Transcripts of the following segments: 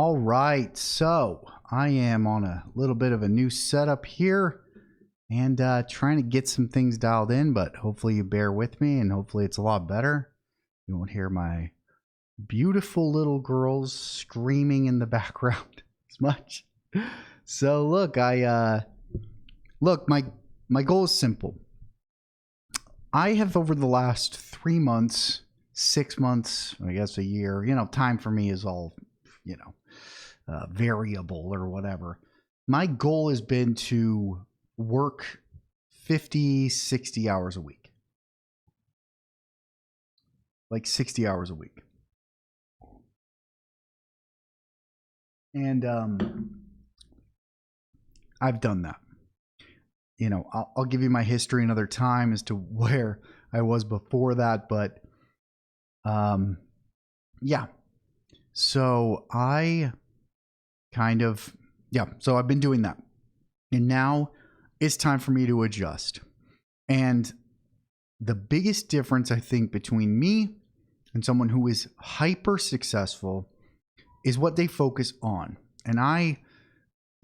All right, so I am on a little bit of a new setup here and trying to get some things dialed in, but hopefully you bear with me and hopefully it's a lot better. You won't hear my beautiful little girls screaming in the background as much. So look, my goal is simple. I have over the last 3 months, 6 months, I guess a year, time for me is all, variable or whatever. My goal has been to work 50, 60 hours a week. Like 60 hours a week. And I've done that. I'll give you my history another time as to where I was before that, but yeah. So so I've been doing that. And now it's time for me to adjust. And the biggest difference, I think, between me and someone who is hyper successful is what they focus on. And I'm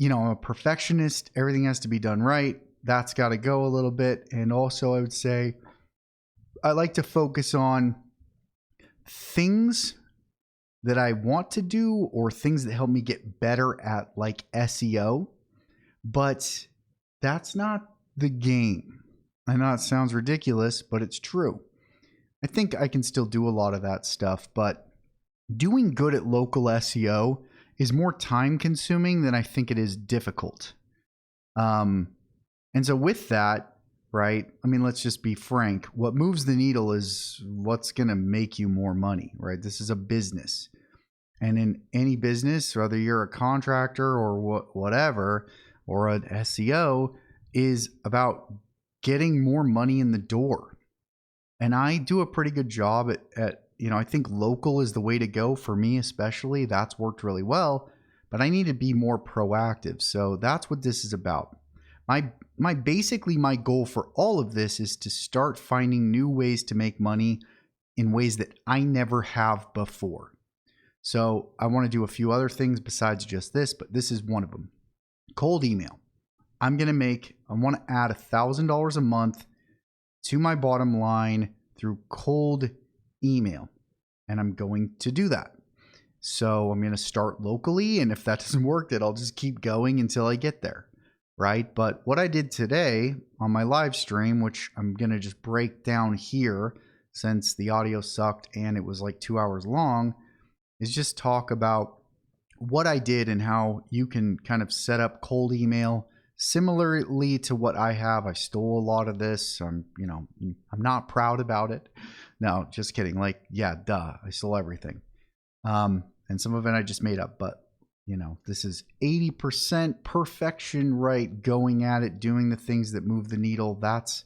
a perfectionist. Everything has to be done right. That's got to go a little bit. And also I would say I like to focus on things that I want to do or things that help me get better at, like SEO. But that's not the game. I know it sounds ridiculous, but it's true. I think I can still do a lot of that stuff, but doing good at local SEO is more time consuming than I think it is difficult. And so with that, right, let's just be frank. What moves the needle is what's going to make you more money, right? This is a business. And in any business, whether you're a contractor or whatever, or an SEO, is about getting more money in the door. And I do a pretty good job at I think local is the way to go for me, especially. That's worked really well, but I need to be more proactive. So that's what this is about. Basically my goal for all of this is to start finding new ways to make money in ways that I never have before. So I want to do a few other things besides just this, but this is one of them. Cold email. I want to add $1,000 a month to my bottom line through cold email. And I'm going to do that. So I'm going to start locally. And if that doesn't work, then I'll just keep going until I get there. Right. But what I did today on my live stream, which I'm going to just break down here since the audio sucked and it was like 2 hours long, is just talk about what I did and how you can kind of set up cold email similarly to what I have. I stole a lot of this. I'm not proud about it. No, just kidding. I stole everything. And some of it I just made up, but this is 80% perfection, right? Going at it, doing the things that move the needle. That's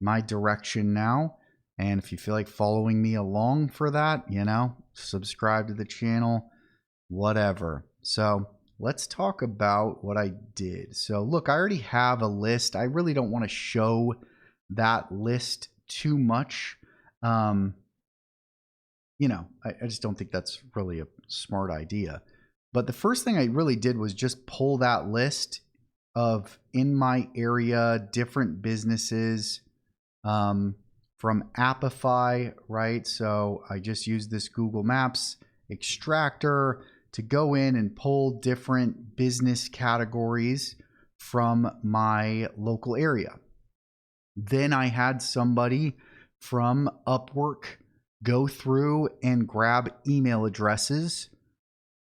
my direction now. And if you feel like following me along for that, subscribe to the channel, whatever. So let's talk about what I did. So look, I already have a list. I really don't want to show that list too much. I just don't think that's really a smart idea. But the first thing I really did was just pull that list of in my area, different businesses, from Appify, right? So I just used this Google Maps extractor to go in and pull different business categories from my local area. Then I had somebody from Upwork go through and grab email addresses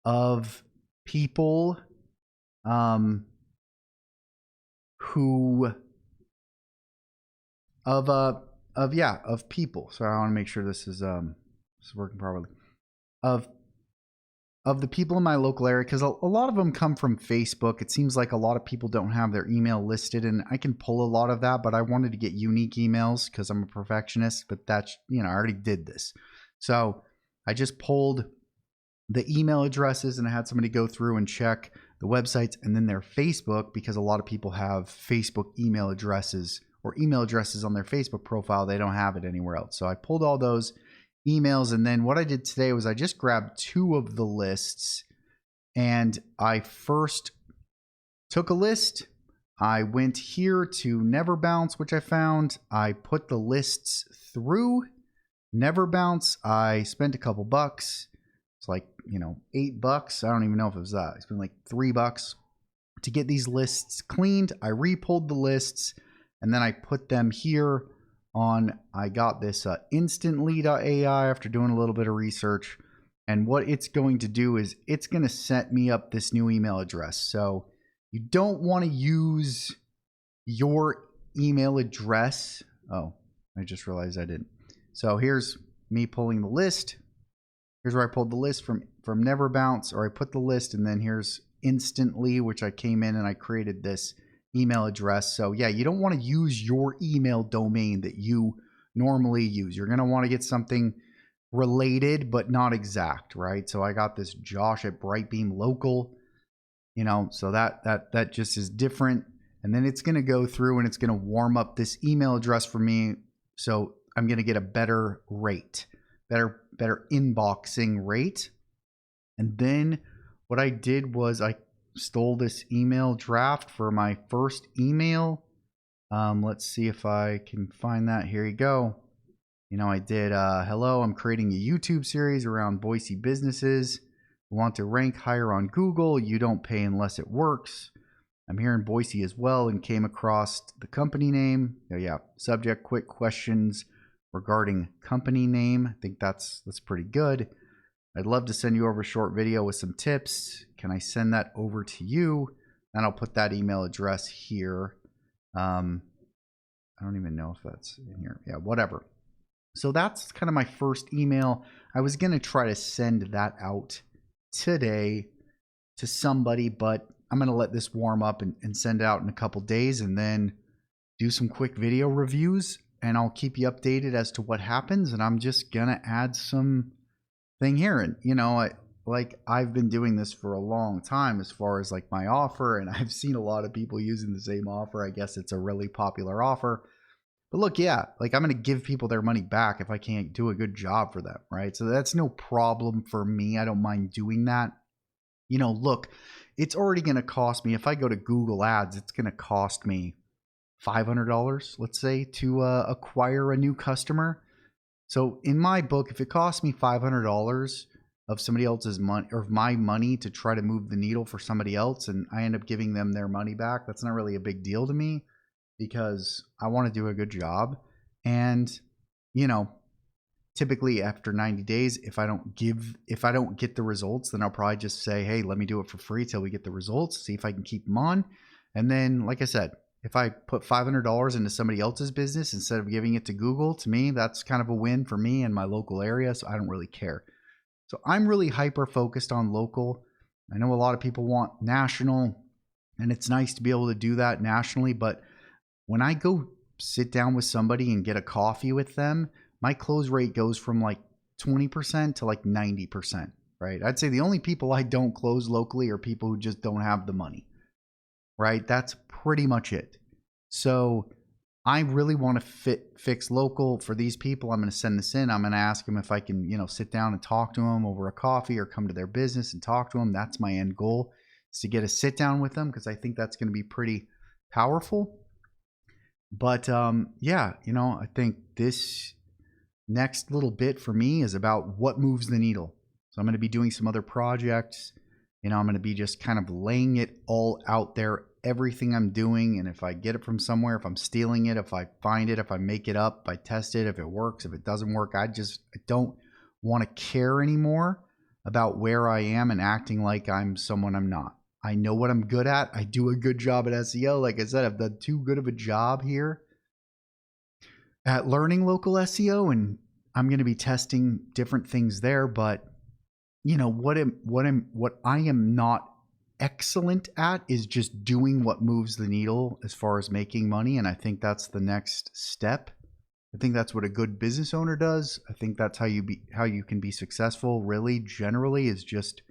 of people of people. So I want to make sure this is working properly. Of the people in my local area, because a lot of them come from Facebook. It seems like a lot of people don't have their email listed, and I can pull a lot of that, but I wanted to get unique emails because I'm a perfectionist, but that's, I already did this. So I just pulled the email addresses and I had somebody go through and check the websites and then their Facebook, because a lot of people have Facebook email addresses or email addresses on their Facebook profile. They don't have it anywhere else. So I pulled all those emails, and then what I did today was I just grabbed 2 of the lists And I first took a list. I went here to Never Bounce, which I found. I put the lists through Never Bounce. I spent a couple bucks. It's like, $8. I don't even know if it was that. I spent like $3 to get these lists cleaned. I repulled the lists and then I put them here on, I got this instantly.ai after doing a little bit of research. And what it's going to do is it's going to set me up this new email address. So you don't want to use your email address. Oh, I just realized I didn't. So here's me pulling the list. Here's where I pulled the list from Never Bounce, or I put the list, and then here's instantly, which I came in and I created this email address. So yeah, you don't want to use your email domain that you normally use. You're going to want to get something related, but not exact, right? So I got this Josh at Brightbeam local, so that just is different. And then it's going to go through and it's going to warm up this email address for me. So I'm going to get a better rate, better inboxing rate. And then what I did was I stole this email draft for my first email. Let's see if I can find that. Here you go. I did, hello, I'm creating a YouTube series around Boise businesses who want to rank higher on Google. You don't pay unless it works. I'm here in Boise as well and came across the company name. Oh yeah, subject, quick questions regarding company name. I think that's pretty good. I'd love to send you over a short video with some tips. Can I send that over to you? And I'll put that email address here. I don't even know if that's in here. Yeah, whatever. So that's kind of my first email. I was going to try to send that out today to somebody, but I'm going to let this warm up and send it out in a couple days and then do some quick video reviews, and I'll keep you updated as to what happens. And I'm just going to add some thing here. And, I've been doing this for a long time as far as like my offer, and I've seen a lot of people using the same offer. I guess it's a really popular offer. But look, yeah, I'm going to give people their money back if I can't do a good job for them, right? So that's no problem for me. I don't mind doing that. Look, it's already going to cost me, if I go to Google Ads, it's going to cost me $500, let's say, to acquire a new customer. So in my book, if it costs me $500 of somebody else's money or of my money to try to move the needle for somebody else, and I end up giving them their money back, that's not really a big deal to me, because I want to do a good job. And, typically after 90 days, if I don't get the results, then I'll probably just say, hey, let me do it for free till we get the results, see if I can keep them on. And then, like I said, if I put $500 into somebody else's business instead of giving it to Google, to me, that's kind of a win for me in my local area. So I don't really care. So I'm really hyper focused on local. I know a lot of people want national, and it's nice to be able to do that nationally, but when I go sit down with somebody and get a coffee with them, my close rate goes from like 20% to like 90%, right? I'd say the only people I don't close locally are people who just don't have the money, right? That's pretty much it. So I really want to fix local for these people. I'm going to send this in. I'm going to ask them if I can, sit down and talk to them over a coffee or come to their business and talk to them. That's my end goal, is to get a sit down with them, because I think that's going to be pretty powerful. But yeah, I think this next little bit for me is about what moves the needle. So I'm going to be doing some other projects. I'm going to be just kind of laying it all out there, everything I'm doing. And if I get it from somewhere, if I'm stealing it, if I find it, if I make it up, if I test it, if it works, if it doesn't work, I don't want to care anymore about where I am and acting like I'm someone I'm not. I know what I'm good at. I do a good job at SEO. Like I said, I've done too good of a job here at learning local SEO, and I'm going to be testing different things there. But what I am not excellent at is just doing what moves the needle as far as making money. And I think that's the next step. I think that's what a good business owner does. I think that's how you can be successful, really, generally, is just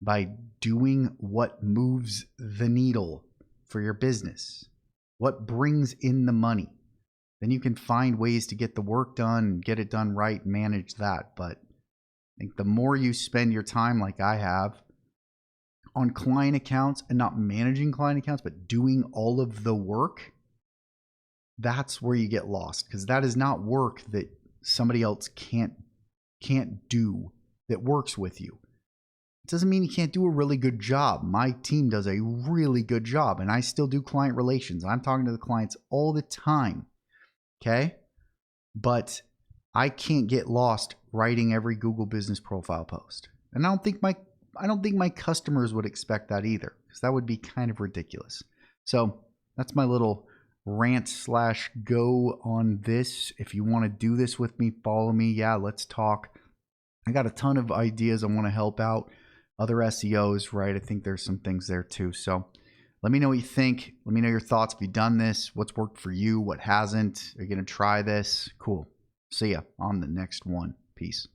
by doing what moves the needle for your business, what brings in the money. Then you can find ways to get the work done, get it done right, manage that. But I think the more you spend your time like I have on client accounts and not managing client accounts, but doing all of the work, that's where you get lost, because that is not work that somebody else can't do that works with you. It doesn't mean you can't do a really good job. My team does a really good job, and I still do client relations. I'm talking to the clients all the time, okay? But I can't get lost writing every Google Business Profile post. And I don't think my customers would expect that either, because that would be kind of ridiculous. So that's my little rant/go on this. If you want to do this with me, follow me. Yeah, let's talk. I got a ton of ideas. I want to help out other SEOs, right? I think there's some things there too. So let me know what you think. Let me know your thoughts. Have you done this? What's worked for you? What hasn't? Are you going to try this? Cool. See ya on the next one. Peace.